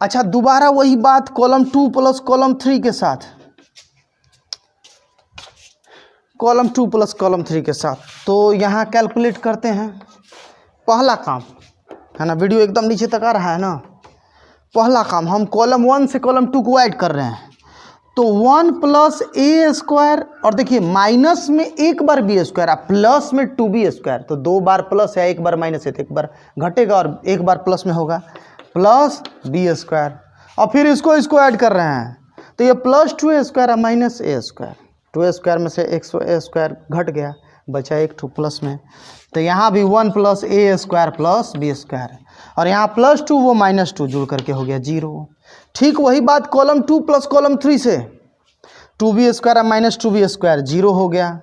Speaker 1: अच्छा, दोबारा वही बात कॉलम 2 + कॉलम 3 के साथ, कॉलम 2 + कॉलम 3 के साथ। तो यहाँ कैलकुलेट करते हैं। पहला काम है ना, वीडियो एकदम नीचे तक आ रहा है ना। पहला काम, हम कॉलम 1 से कॉलम 2 को ऐड कर रहे हैं, तो 1 + a² और देखिए माइनस में एक बार b² और प्लस में 2b², तो 2 बार प्लस है, एक बार माइनस है, तो एक बार घटेगा और एक बार प्लस में होगा, +b²। और फिर इसको ऐड कर रहे हैं, तो ये +2a² और -a², 2a² में से a² घट गया, बचा एक ठो प्लस में, तो यहाँ भी 1 + a² + b² और यहाँ +2 वो -2 जुड़ करके हो गया 0। ठीक वही बात कॉलम 2 + कॉलम 3 से, 2b² और -2b² 0 हो गया,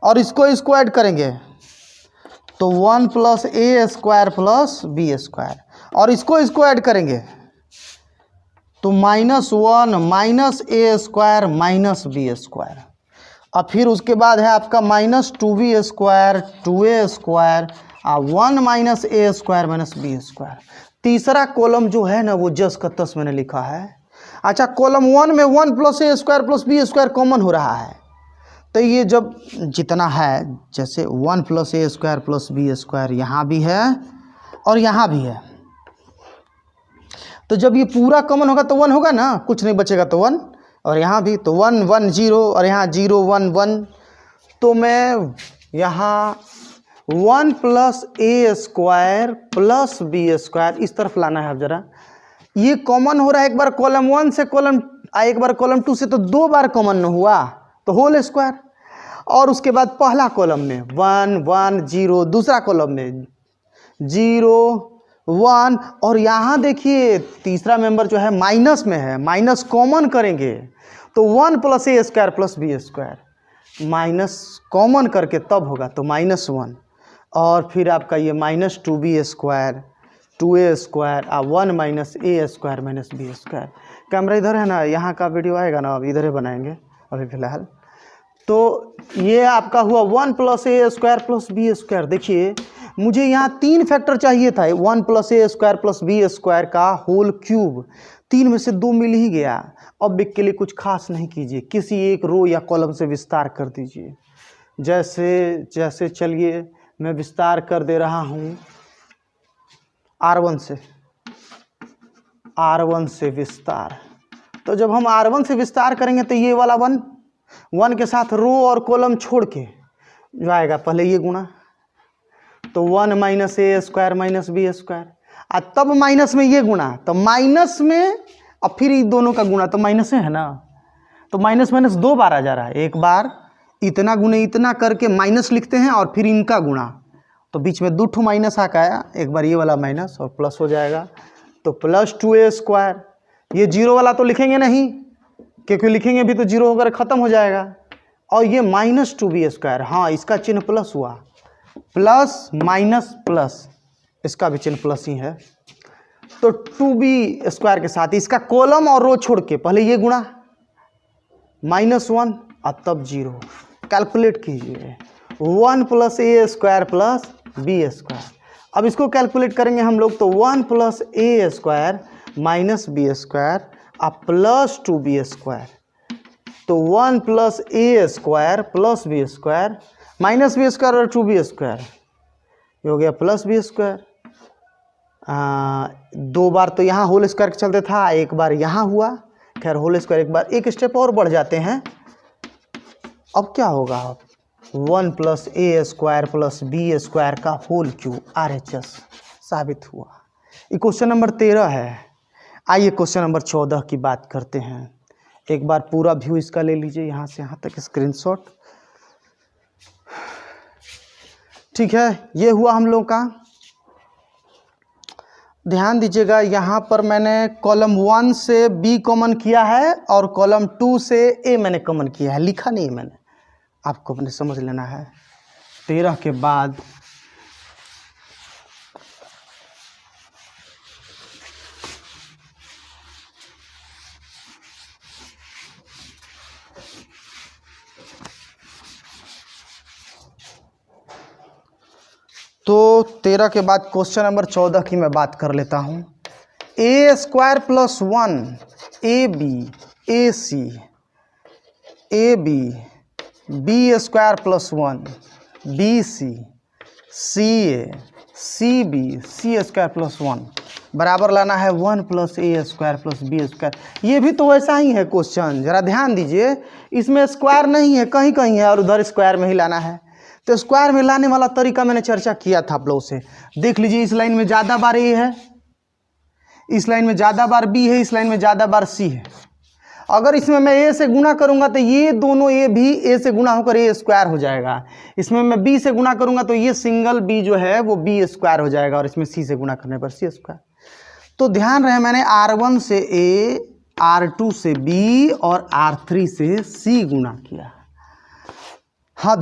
Speaker 1: और इसको ऐड करेंगे तो 1 + a² + b² और इसको ऐड करेंगे तो -1 -a² -b², और फिर उसके बाद है आपका -2b², 2a² और 1 -a² -b²। तीसरा कॉलम जो है ना वो जस का तस मैंने लिखा है। अच्छा, कॉलम 1 में 1 + a² + b² कॉमन हो रहा है, तो ये जब जितना है, जैसे 1 + a² + b² यहाँ भी है और यहाँ भी है, तो जब ये पूरा कॉमन होगा तो 1 होगा ना, कुछ नहीं बचेगा तो 1, और यहाँ भी तो 1 1 0 और यहाँ 0 1 1, तो मैं यहाँ 1 + a² + b² इस तरफ लाना है। अब जरा ये कॉमन हो रहा है, एक बार कॉलम 1 से कॉलम, एक बार कॉलम 2 से, तो 2 बार कॉमन न हुआ तो होल स्क्वायर, और उसके बाद पहला कॉलम में 1 1 0, दूसरा कॉलम में 0 1, और यहाँ देखिए तीसरा मेंबर जो है माइनस में है, माइनस कॉमन करेंगे तो 1 + a² + b², माइनस कॉमन करके तब होगा तो -1, और फिर आपका ये -2b² 2a² 1 - a² - b²। Camera इधर है ना, यहाँ का वीडियो आएगा ना, अब इधर ही बनाएंगे अभी फ़िलहाल। तो ये आपका हुआ 1 + a² + b²। देखिए मुझे यहाँ 3 फैक्टर चाहिए था, 1 + a² + b² का होल क्यूब, 3 में से 2 मिल ही गया। अब के लिए कुछ खास नहीं कीजिए, किसी एक रो या कॉलम से विस्तार कर दीजिए। जैसे चलिए मैं विस्तार कर दे रहा हूँ R1 से विस्तार। तो जब हम R1 से विस्तार करेंगे तो ये वाला 1 के साथ रो और कॉलम छोड़ के जो आएगा, पहले ये गुणा, तो 1 - a² - b², और तब माइनस में ये गुणा, तो माइनस में अब फिर ये दोनों का गुणा, तो माइनस है ना, तो माइनस 2 बार आ जा रहा है। एक बार इतना गुणे इतना करके माइनस लिखते हैं और फिर इनका गुणा, तो बीच में 2 ठो माइनस आकर आया, एक बार ये वाला माइनस और प्लस हो जाएगा, तो +2a²। ये 0 वाला तो लिखेंगे नहीं, क्योंकि लिखेंगे भी तो 0 होकर ख़त्म हो जाएगा, और ये -2b²। हाँ, इसका चिन्ह प्लस हुआ, प्लस माइनस प्लस, इसका भी चिन्ह प्लस ही है। तो 2b² के साथ इसका कॉलम और रो छोड़ के पहले ये गुणा, -1 और तब 0। कैलकुलेट कीजिए, 1 + a² + b²। अब इसको कैलकुलेट करेंगे हम लोग, तो 1 + a² - b² और +2b², तो 1 + a² + b² -b² और 2b², ये हो गया +b²। 2 बार तो यहाँ होल स्क्वायर के चलते था, एक बार यहाँ हुआ, खैर होल स्क्वायर एक बार, एक स्टेप और बढ़ जाते हैं। अब क्या होगा, 1 + a² + b² का होल क्यूब RHS साबित हुआ। ये क्वेश्चन नंबर 13 है। आइए क्वेश्चन नंबर 14 की बात करते हैं। एक बार पूरा व्यू इसका ले लीजिए, यहाँ से यहाँ तक स्क्रीनशॉट। ठीक है, ये हुआ हम लोग का। ध्यान दीजिएगा, यहाँ पर मैंने कॉलम 1 से B कॉमन किया है और कॉलम 2 से A मैंने कॉमन किया है, लिखा नहीं मैंने, आपको अपने समझ लेना है। 13 के बाद तो 13 के बाद क्वेश्चन नंबर 14 की मैं बात कर लेता हूँ। a² + 1 AB AC AB b² + 1 BC CA CB C² + 1 बराबर लाना है 1 + a² + b²। ये भी तो वैसा ही है क्वेश्चन, ज़रा ध्यान दीजिए, इसमें स्क्वायर नहीं है, कहीं कहीं है, और उधर स्क्वायर में ही लाना है। तो स्क्वायर में लाने वाला तरीका मैंने चर्चा किया था आप लोगों से। देख लीजिए, इस लाइन में ज़्यादा बार ए है, इस लाइन में ज़्यादा बार बी है, इस लाइन में ज़्यादा बार सी है। अगर इसमें मैं ए से गुणा करूंगा तो ये दोनों ए भी ए से गुणा होकर a² हो जाएगा। इसमें मैं बी से गुणा करूंगा तो ये सिंगल बी जो है वो b² हो जाएगा, और इसमें सी से गुणा करने पर c²। तो ध्यान रहे, मैंने R1 से ए, R2 से बी और R3 से सी गुणा किया। हाँ,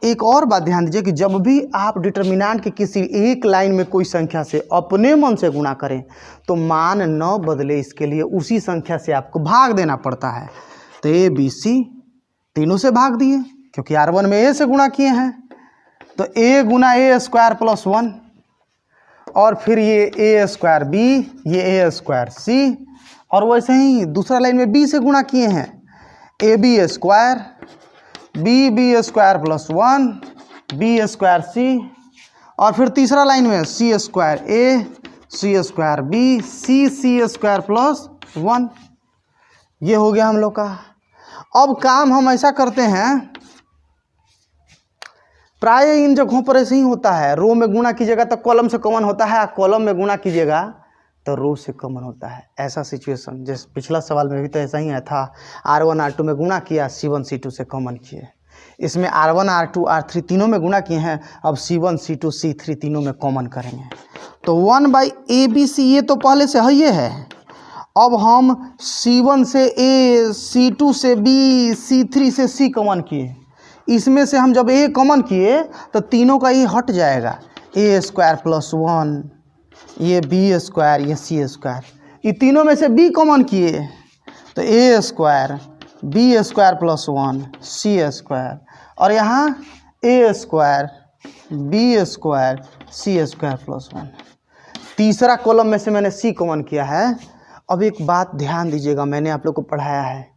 Speaker 1: एक और बात ध्यान दीजिए कि जब भी आप डिटर्मिनेंट के किसी एक लाइन में कोई संख्या से अपने मन से गुणा करें तो मान न बदले, इसके लिए उसी संख्या से आपको भाग देना पड़ता है। तो ए बी सी तीनों से भाग दिए, क्योंकि R1 में ए से गुणा किए हैं, तो a गुना a² + 1, और फिर ये a² b, ये a² c, और वैसे ही दूसरा लाइन में b से गुणा किए हैं, ab² b square plus 1 b square c, और फिर तीसरा लाइन में c square a c square b c square plus 1। ये हो गया हम लोग का। अब काम हम ऐसा करते हैं, प्राय इन जगहों पर ऐसे ही होता है, रो में गुणा कीजिएगा तो कॉलम से कॉमन होता है, कॉलम में गुणा कीजिएगा तो रो से कॉमन होता है। ऐसा सिचुएशन जैसे पिछला सवाल में भी तो ऐसा ही आया था, R1 R2 में गुणा किया, C1 C2 से कॉमन किए। इसमें R1 R2 R3 तीनों में गुणा किए हैं, अब C1 C2 C3 तीनों में कॉमन करेंगे। तो 1/ABC ये तो पहले से है, ये है। अब हम C1 से A C2 से B C3 से C कॉमन किए, इसमें से हम जब A कॉमन किए तो तीनों का ये हट जाएगा, A स्क्वायर प्लस 1 ये B स्क्वायर ये C स्क्वायर, ये तीनों में से B कॉमन किए तो A square B square plus 1 C square, और यहाँ A square B square C square plus 1। तीसरा कॉलम में से मैंने C कॉमन किया है। अब एक बात ध्यान दीजिएगा, मैंने आप लोग को पढ़ाया है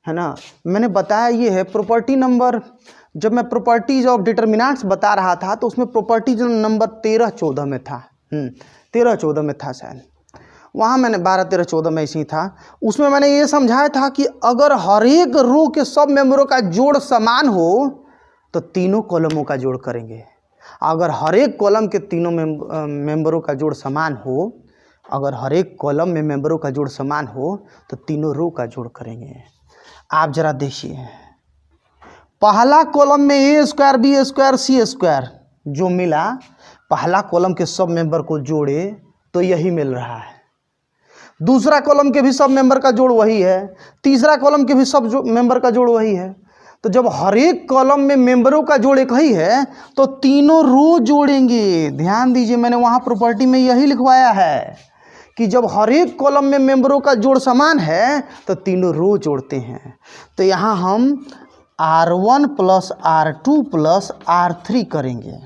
Speaker 1: ना, मैंने बताया ये है प्रॉपर्टी नंबर, जब मैं प्रॉपर्टीज ऑफ डिटर्मिनेंट्स बता रहा था तो उसमें प्रॉपर्टीज नंबर 13-14 में था, 13-14 में था शायद, वहाँ मैंने 12-13-14 में ऐसे ही था। उसमें मैंने ये समझाया था कि अगर हर एक रो के सब मेंबरों का जोड़ समान हो तो तीनों कॉलमों का जोड़ करेंगे। अगर हर एक कॉलम के तीनों मेंबरों का जोड़ समान हो, अगर हर एक कॉलम में मेंबरों का जोड़ समान हो तो तीनों रो का जोड़ करेंगे। आप जरा देखिए, पहला कॉलम में A square B square C square जो मिला, पहला कॉलम के सब मेंबर को जोड़े तो यही मिल रहा है। दूसरा कॉलम के भी सब मेंबर का जोड़ वही है, तीसरा कॉलम के भी सब मेंबर का जोड़ वही है। तो जब हर एक कॉलम में मेंबरों का जोड़ एक ही है तो तीनों रो जोड़ेंगे। ध्यान दीजिए, मैंने वहाँ प्रॉपर्टी में यही लिखवाया है कि जब हर एक कॉलम में मेंबरों का जोड़ समान है तो तीनों रो जोड़ते हैं। तो यहाँ हम R1 plus R2 plus R3 करेंगे,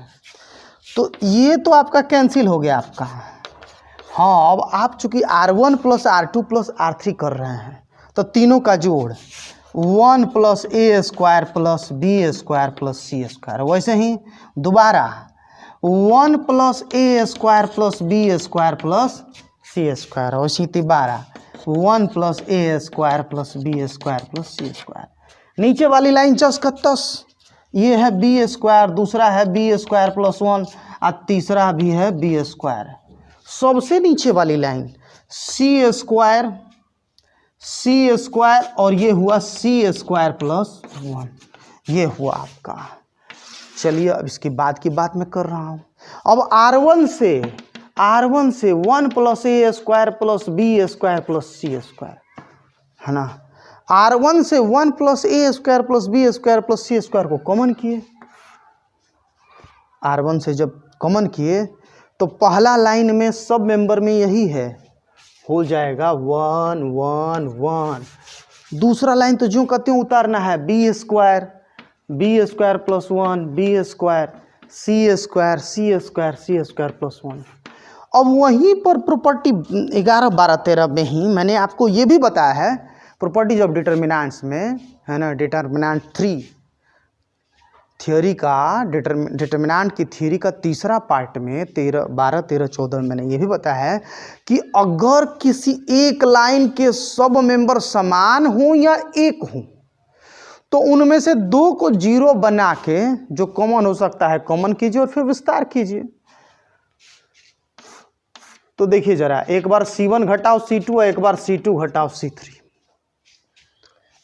Speaker 1: तो ये तो आपका कैंसिल हो गया आपका। हाँ, अब आप चूँकि R1 plus R2 plus R3 कर रहे हैं तो तीनों का जोड़ 1 plus A square plus B square plus C square, वैसे ही दोबारा 1 plus A square plus B square plus C square, वैसे ही दोबारा 1 plus A square plus B square plus C square. नीचे वाली लाइन चस का तस, ये है B स्क्वायर, दूसरा है B स्क्वायर प्लस 1 और तीसरा भी है B स्क्वायर। सबसे नीचे वाली लाइन C स्क्वायर और ये हुआ C स्क्वायर प्लस 1, ये हुआ आपका। चलिए अब इसके बाद की बात मैं कर रहा हूँ। अब R1 से 1 plus A square plus B square plus C square है ना, R1 से 1 plus A square plus B square plus C square को कॉमन किए। R1 से जब कॉमन किए तो पहला लाइन में सब मेंबर में यही है, हो जाएगा 1 1 1। दूसरा लाइन तो जो कहते हैं उतारना है, B square plus 1 B square C square C square C square plus 1। अब वहीं पर प्रॉपर्टी 11 12 13 में ही मैंने आपको ये भी बताया है प्रॉपर्टीज ऑफ डिटर्मिनेंट्स में, है ना, डिटर्मिनेंट 3 थियोरी का, डिटर्मिनेंट की थियोरी का तीसरा पार्ट में 12 13 14 में मैंने ये भी बताया है कि अगर किसी एक लाइन के सब मेंबर समान हो या एक हो तो उनमें से दो को जीरो बना के जो कॉमन हो सकता है कॉमन कीजिए और फिर विस्तार कीजिए। तो देखिए जरा, एक बार C1 घटाओ C2 और एक बार C2 घटाओ C3।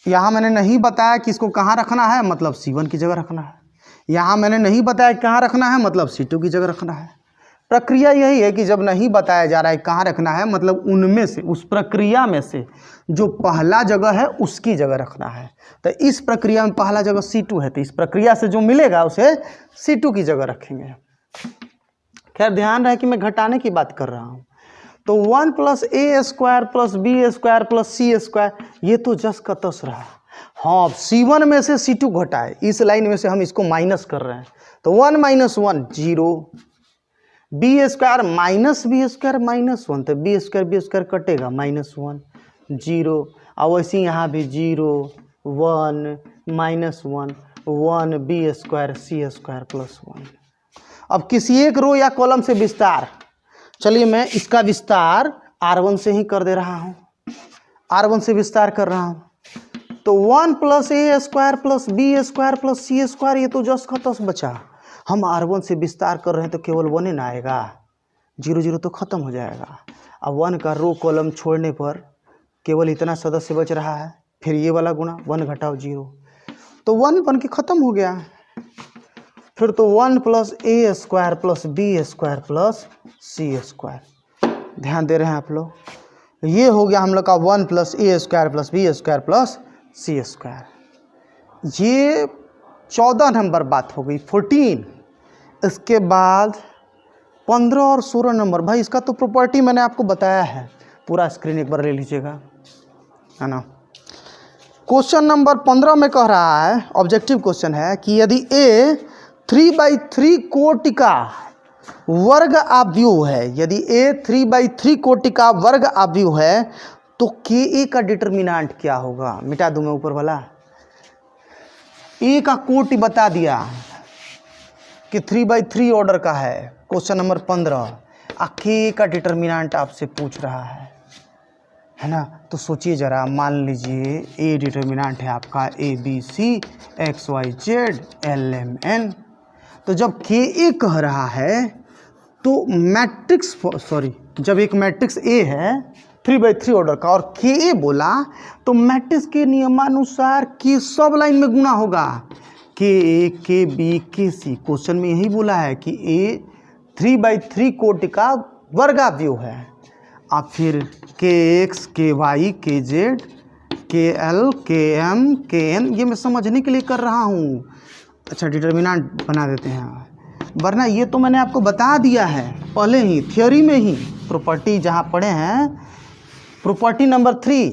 Speaker 1: यहाँ मैंने नहीं बताया कि इसको कहाँ रखना है, मतलब C1 की जगह रखना है। यहाँ मैंने नहीं बताया कहाँ रखना है, मतलब C2 की जगह रखना है। प्रक्रिया यही है कि जब नहीं बताया जा रहा है कहाँ रखना है, मतलब उनमें से, उस प्रक्रिया में से जो पहला जगह है उसकी जगह रखना है। तो इस प्रक्रिया में पहला जगह C2 है, तो इस प्रक्रिया से जो मिलेगा उसे C2 की जगह रखेंगे। खैर ध्यान रहे कि मैं घटाने की बात कर रहा हूँ। तो 1 plus A square plus B square plus C square, ये तो जस का तस रहा। हाँ, C1 में से C2 घटाए, इस लाइन में से हम इसको माइनस कर रहे हैं, तो 1 minus 1 0, B square minus B square minus 1, तो B स्क्वायर कटेगा -1 0, और वैसे यहाँ भी 0 1 -1 1b² c² प्लस 1। अब किसी एक रो या कॉलम से विस्तार, चलिए मैं इसका विस्तार R1 से ही कर दे रहा हूँ, R1 से विस्तार कर रहा हूँ। तो 1 + a² plus b² plus c², ये तो जस्ट का तस बचा। हम R1 से विस्तार कर रहे हैं तो केवल 1 ही ना आएगा, 0 0 तो ख़त्म हो जाएगा। अब 1 का रो कॉलम छोड़ने पर केवल इतना सदस्य बच रहा है, फिर ये वाला गुणा 1 घटाओ 0, तो 1 बन के ख़त्म हो गया। फिर तो 1 + a² plus b² plus c²। ध्यान दे रहे हैं आप लोग, ये हो गया हम लोग का 1 + a² plus b² plus c²। ये 14 नंबर बात हो गई, 14। इसके बाद 15 और 16 नंबर, भाई इसका तो प्रॉपर्टी मैंने आपको बताया है, पूरा स्क्रीन एक बार ले लीजिएगा, है ना। क्वेश्चन नंबर 15 में कह रहा है, ऑब्जेक्टिव क्वेश्चन है कि यदि a 3/3 कोटि का वर्ग आव्यूह है, यदि a 3/3 कोटि का वर्ग आव्यूह है तो Ka का डिटर्मिनेंट क्या होगा। मिटा दूं मैं ऊपर वाला, a का कोटि बता दिया कि 3/3 ऑर्डर का है, क्वेश्चन नंबर 15। K का डिटर्मिनेंट आपसे पूछ रहा है ना। तो सोचिए ज़रा, मान लीजिए a डिटर्मिनेंट है आपका ABC XYZ LMN। तो जब Ka कह रहा है तो मैट्रिक्स, सॉरी, जब एक मैट्रिक्स A है 3/3 ऑर्डर का और Ka बोला तो मैट्रिक्स के नियमानुसार K सब लाइन में गुणा होगा, Ka Kb Kc। क्वेश्चन में यही बोला है कि A 3/3 कोटि का वर्गाव्यूह है। अब फिर Kx Ky Kz Kl Km Kn, ये मैं समझने के लिए कर रहा हूँ। अच्छा, डिटर्मिनेंट बना देते हैं, वरना ये तो मैंने आपको बता दिया है पहले ही थ्योरी में ही, प्रॉपर्टी जहाँ पढ़े हैं, property number 3,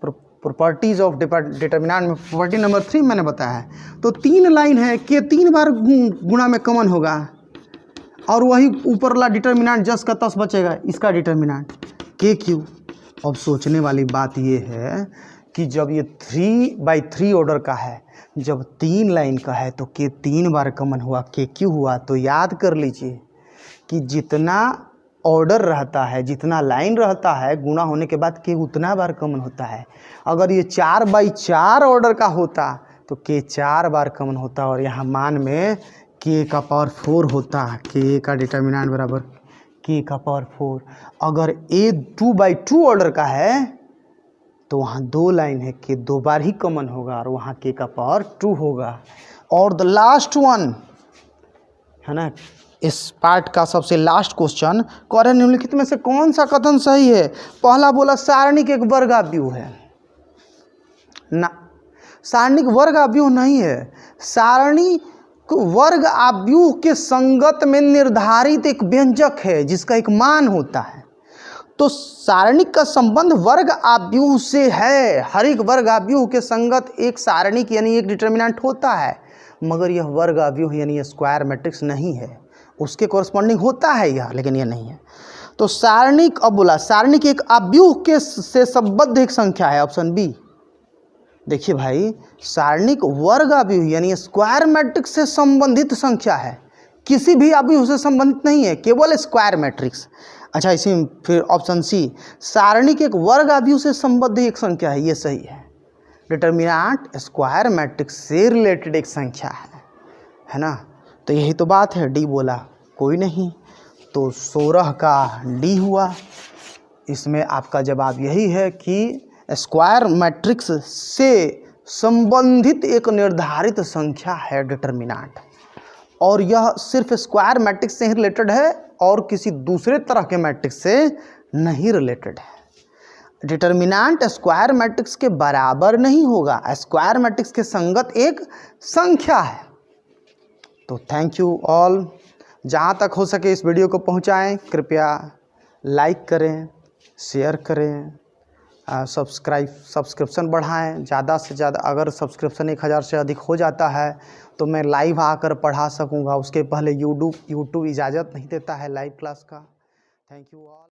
Speaker 1: properties of determinant में प्रॉपर्टी नंबर 3 मैंने बताया है। तो 3 लाइन है, K 3 बार गुणा में कॉमन होगा और वही ऊपर वाला डिटर्मिनेंट जस का तस बचेगा, इसका डिटर्मिनेंट KQ। अब सोचने वाली बात ये है कि जब ये 3/3 ऑर्डर का है, जब 3 लाइन का है तो K 3 बार कॉमन हुआ, KQ हुआ। तो याद कर लीजिए कि जितना ऑर्डर रहता है, जितना लाइन रहता है, गुणा होने के बाद K उतना बार कॉमन होता है। अगर ये 4/4 ऑर्डर का होता तो K 4 बार कॉमन होता और यहाँ मान में K का पावर 4 होता। K का डिटर्मिनेंट बराबर K का पावर 4। अगर A 2/2 ऑर्डर का है तो वहाँ 2 लाइन है, K 2 बार ही कॉमन होगा और वहाँ K का पावर 2 होगा। और द लास्ट वन है ना, इस पार्ट का सबसे लास्ट क्वेश्चन, कह निम्नलिखित में से कौन सा कथन सही है। पहला बोला सारणिक एक वर्गाव्यूह है ना, सारणिक वर्गाव्यूह नहीं है, सारणी वर्ग आव्यूह के संगत में निर्धारित एक व्यंजक है जिसका एक मान होता है। तो सारणिक का संबंध वर्ग आव्यूह से है, हर एक वर्ग आव्यूह के संगत एक सारणिक यानी एक डिटर्मिनेंट होता है, मगर यह वर्ग आव्यूह यानी स्क्वायर मैट्रिक्स नहीं है। उसके कॉरस्पॉन्डिंग होता है यह, लेकिन यह नहीं है। तो सारणिक, अब बोला सारणिक एक आव्यूह के से संबद्ध एक संख्या है, ऑप्शन बी। देखिए भाई, सारणिक वर्ग आव्यूह यानी स्क्वायर मैट्रिक्स से संबंधित संख्या है, किसी भी आव्यूह से संबंधित नहीं है, केवल स्क्वायर मैट्रिक्स। अच्छा, इसी फिर ऑप्शन सी, सारणिक एक वर्ग आव्यूह से संबद्ध एक संख्या है, ये सही है। डिटर्मिनेंट स्क्वायर मैट्रिक्स से रिलेटेड एक संख्या है ना। तो यही तो बात है, डी बोला कोई नहीं, तो 16 का डी हुआ। इसमें आपका जवाब यही है कि स्क्वायर मैट्रिक्स से संबंधित एक निर्धारित संख्या है डिटर्मिनेंट, और यह सिर्फ स्क्वायर मैट्रिक्स से ही रिलेटेड है और किसी दूसरे तरह के मैट्रिक्स से नहीं रिलेटेड है। डिटर्मिनेंट स्क्वायर मैट्रिक्स के बराबर नहीं होगा, स्क्वायर मैट्रिक्स के संगत एक संख्या है। तो थैंक यू ऑल, जहाँ तक हो सके इस वीडियो को पहुँचाएं, कृपया लाइक करें, शेयर करें, सब्सक्रिप्शन बढ़ाएं ज़्यादा से ज़्यादा। अगर सब्सक्रिप्शन 1000 से अधिक हो जाता है तो मैं लाइव आकर पढ़ा सकूंगा, उसके पहले यूट्यूब इजाज़त नहीं देता है लाइव क्लास का। Thank you all.